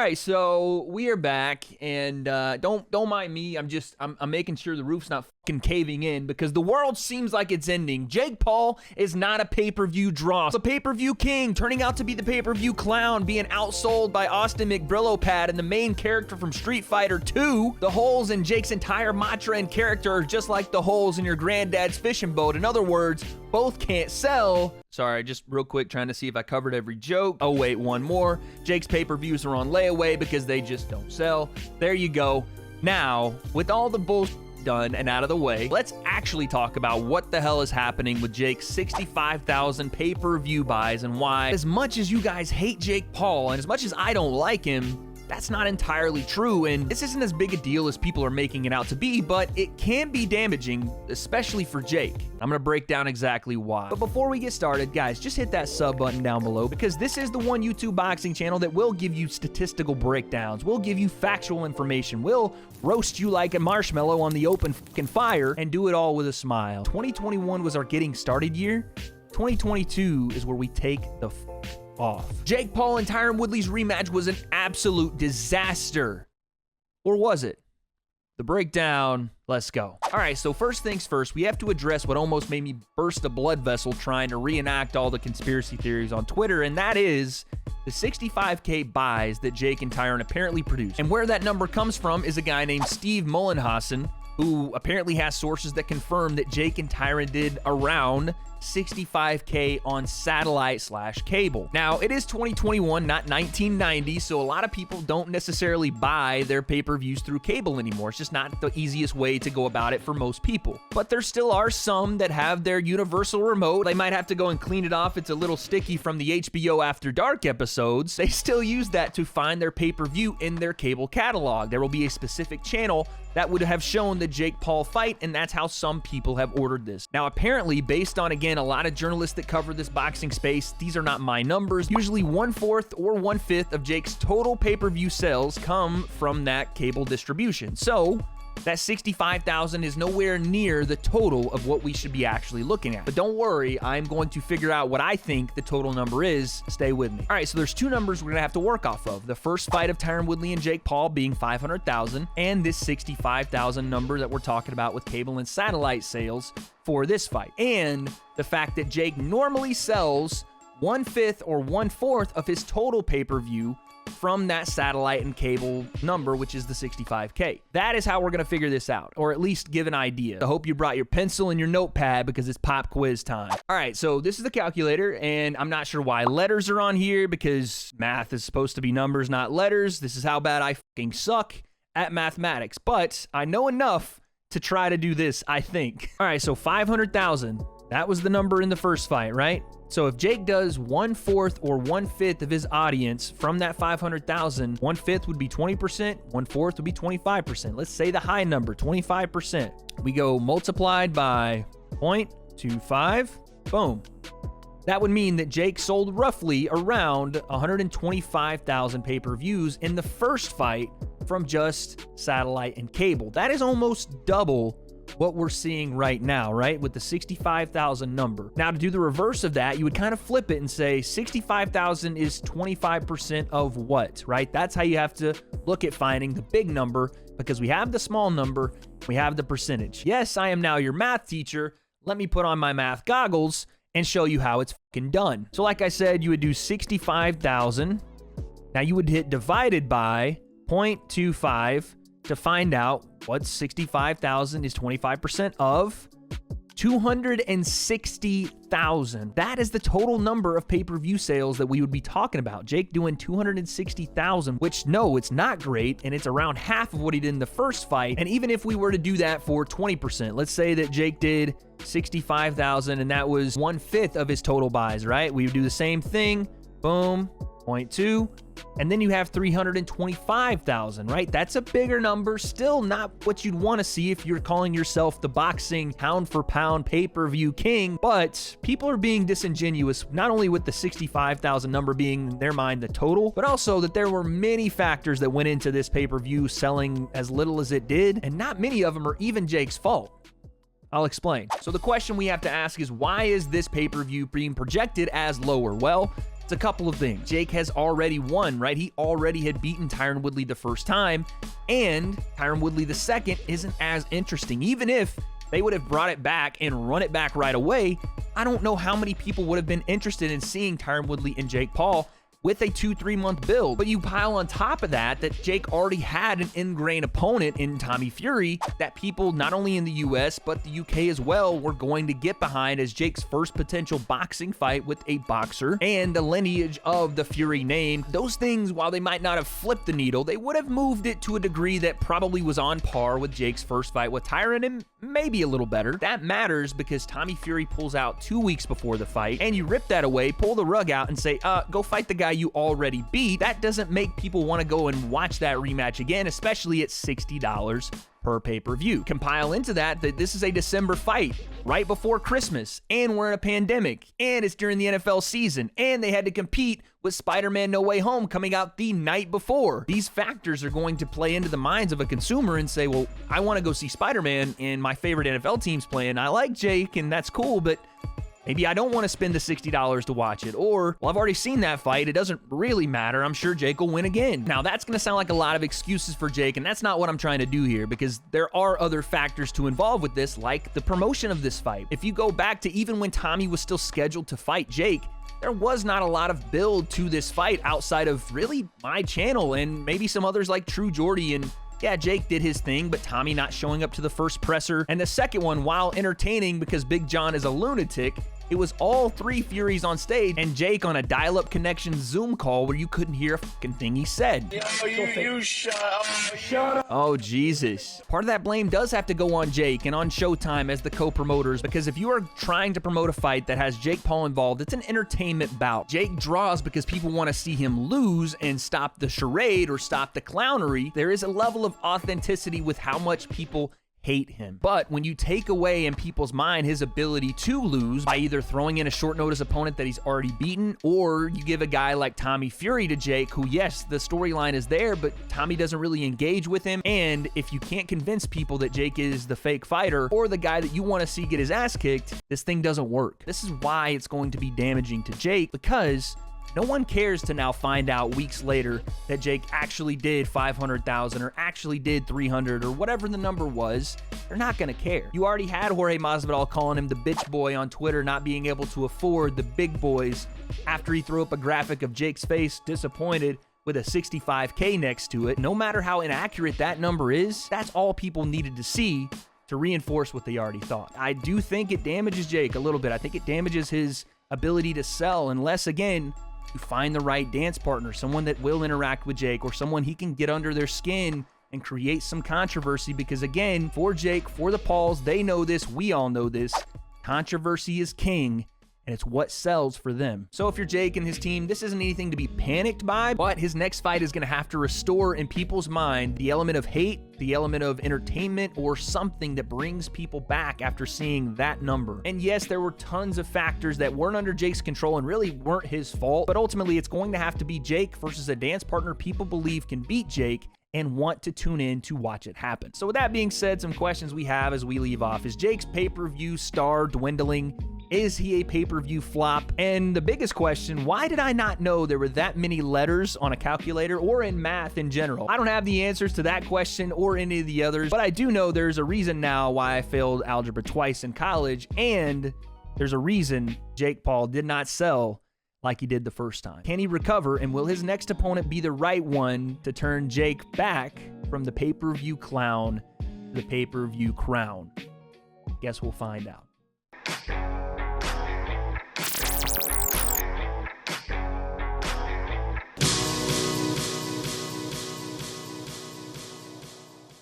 right, so we are back, and don't mind me. I'm making sure the roof's not fucking caving in because the world seems like it's ending. Jake Paul is not a pay-per-view draw. The pay-per-view king, turning out to be the pay-per-view clown, being outsold by Austin McBrillo-Pad and the main character from Street Fighter 2. The holes in Jake's entire mantra and character are just like the holes in your granddad's fishing boat. In other words, both can't sell. Sorry, just real quick, trying to see if I covered every joke. Oh, wait, one more. Jake's pay-per-views are on layaway because they just don't sell. There you go. Now, with all the bullshit done and out of the way, let's actually talk about what the hell is happening with Jake's 65,000 pay-per-view buys and why, as much as you guys hate Jake Paul and as much as I don't like him, that's not entirely true, and this isn't as big a deal as people are making it out to be, but it can be damaging, especially for Jake. I'm gonna break down exactly why. But before we get started, guys, just hit that sub button down below because this is the one YouTube boxing channel that will give you statistical breakdowns, will give you factual information, will roast you like a marshmallow on the open fucking fire, and do it all with a smile. 2021 was our getting started year. 2022 is where we take the off. Jake Paul and Tyron Woodley's rematch was an absolute disaster. Or was it? The breakdown, let's go. All right, so first things first, we have to address what almost made me burst a blood vessel trying to reenact all the conspiracy theories on Twitter, and that is the 65K buys that Jake and Tyron apparently produced. And where that number comes from is a guy named Steve Mullenhassen, who apparently has sources that confirm that Jake and Tyron did around 65K on satellite/cable. Now, it is 2021, not 1990, so a lot of people don't necessarily buy their pay-per-views through cable anymore. It's just not the easiest way to go about it for most people. But there still are some that have their universal remote. They might have to go and clean it off. It's a little sticky from the HBO After Dark episodes. They still use that to find their pay-per-view in their cable catalog. There will be a specific channel that would have shown the Jake Paul fight, and that's how some people have ordered this. Now, apparently, based on, again, a lot of journalists that cover this boxing space, these are not my numbers. Usually 1/4 or 1/5 of Jake's total pay-per-view sales come from that cable distribution. So that 65,000 is nowhere near the total of what we should be actually looking at. But don't worry, I'm going to figure out what I think the total number is. Stay with me. All right, so there's two numbers we're gonna have to work off of. The first fight of Tyron Woodley and Jake Paul being 500,000, and this 65,000 number that we're talking about with cable and satellite sales for this fight. And the fact that Jake normally sells 1/5 or 1/4 of his total pay-per-view from that satellite and cable number, which is the 65K. That is how we're going to figure this out, or at least give an idea. I hope you brought your pencil and your notepad because it's pop quiz time. All right, so this is the calculator, and I'm not sure why letters are on here because math is supposed to be numbers, not letters. This is how bad I fucking suck at mathematics, but I know enough to try to do this, I think. All right, so 500,000. That was the number in the first fight, right? So if Jake does 1/4 or 1/5 of his audience from that 500,000, 1/5 would be 20%, 1/4 would be 25%. Let's say the high number, 25%. We go multiplied by 0.25, boom. That would mean that Jake sold roughly around 125,000 pay-per-views in the first fight from just satellite and cable. That is almost double what we're seeing right now, right? With the 65,000 number. Now, to do the reverse of that, you would kind of flip it and say 65,000 is 25% of what, right? That's how you have to look at finding the big number because we have the small number, we have the percentage. Yes, I am now your math teacher. Let me put on my math goggles and show you how it's fucking done. So like I said, you would do 65,000. Now you would hit divided by 0.25 to find out what 65,000 is 25% of. 260,000. That is the total number of pay-per-view sales that we would be talking about. Jake doing 260,000, which no, it's not great, and it's around half of what he did in the first fight. And even if we were to do that for 20%, let's say that Jake did 65,000 and that was 1/5 of his total buys, right? We would do the same thing. Boom. 0.2, and then you have 325,000, right? That's a bigger number, still not what you'd want to see if you're calling yourself the boxing pound for pound pay-per-view king, but people are being disingenuous, not only with the 65,000 number being in their mind the total, but also that there were many factors that went into this pay-per-view selling as little as it did, and not many of them are even Jake's fault. I'll explain. So the question we have to ask is, why is this pay-per-view being projected as lower? Well, It's a couple of things. Jake has already won, right? He already had beaten Tyron Woodley the first time, and Tyron Woodley the second isn't as interesting. Even if they would have brought it back and run it back right away, I don't know how many people would have been interested in seeing Tyron Woodley and Jake Paul with a 2-3 month build. But you pile on top of that Jake already had an ingrained opponent in Tommy Fury that people not only in the US but the UK as well were going to get behind as Jake's first potential boxing fight with a boxer and the lineage of the Fury name. Those things, while they might not have flipped the needle, they would have moved it to a degree that probably was on par with Jake's first fight with Tyron and maybe a little better. That matters because Tommy Fury pulls out 2 weeks before the fight, and you rip that away, pull the rug out and say, go fight the guy you already beat. That doesn't make people want to go and watch that rematch again, especially at $60 per pay-per-view. Compile into that this is a December fight right before Christmas, and we're in a pandemic, and it's during the NFL season, and they had to compete with Spider-Man No Way Home coming out the night before. These factors are going to play into the minds of a consumer and say, well, I want to go see Spider-Man and my favorite NFL team's playing. I like Jake and that's cool, but maybe I don't want to spend the $60 to watch it. Or, well, I've already seen that fight. It doesn't really matter. I'm sure Jake will win again. Now, that's going to sound like a lot of excuses for Jake, and that's not what I'm trying to do here, because there are other factors to involve with this, like the promotion of this fight. If you go back to even when Tommy was still scheduled to fight Jake, there was not a lot of build to this fight outside of really my channel and maybe some others like True Jordy. And yeah, Jake did his thing, but Tommy not showing up to the first presser. And the second one, while entertaining because Big John is a lunatic, it was all three Furies on stage and Jake on a dial-up connection Zoom call where you couldn't hear a fucking thing he said. You shut up. Oh, Jesus. Part of that blame does have to go on Jake and on Showtime as the co-promoters, because if you are trying to promote a fight that has Jake Paul involved, it's an entertainment bout. Jake draws because people want to see him lose and stop the charade or stop the clownery. There is a level of authenticity with how much people hate him. But when you take away in people's mind his ability to lose by either throwing in a short notice opponent that he's already beaten, or you give a guy like Tommy Fury to Jake, who, yes, the storyline is there, but Tommy doesn't really engage with him. And if you can't convince people that Jake is the fake fighter or the guy that you want to see get his ass kicked, this thing doesn't work. This is why it's going to be damaging to Jake, because no one cares to now find out weeks later that Jake actually did 500,000 or actually did 300 or whatever the number was. They're not going to care. You already had Jorge Masvidal calling him the bitch boy on Twitter, not being able to afford the big boys after he threw up a graphic of Jake's face disappointed with a 65K next to it. No matter how inaccurate that number is, that's all people needed to see to reinforce what they already thought. I do think it damages Jake a little bit. I think it damages his ability to sell unless, again, you find the right dance partner, someone that will interact with Jake or someone he can get under their skin and create some controversy. Because again, for Jake, for the Pauls, they know this, we all know this, controversy is king, and it's what sells for them. So if you're Jake and his team, this isn't anything to be panicked by, but his next fight is going to have to restore in people's mind the element of hate, the element of entertainment, or something that brings people back after seeing that number. And yes, there were tons of factors that weren't under Jake's control and really weren't his fault, but ultimately it's going to have to be Jake versus a dance partner people believe can beat Jake and want to tune in to watch it happen. So with that being said, some questions we have as we leave off. Is Jake's pay-per-view star dwindling? Is he a pay-per-view flop? And the biggest question, why did I not know there were that many letters on a calculator or in math in general? I don't have the answers to that question or any of the others, but I do know there's a reason now why I failed algebra twice in college, and there's a reason Jake Paul did not sell like he did the first time. Can he recover, and will his next opponent be the right one to turn Jake back from the pay-per-view clown to the pay-per-view crown? Guess we'll find out.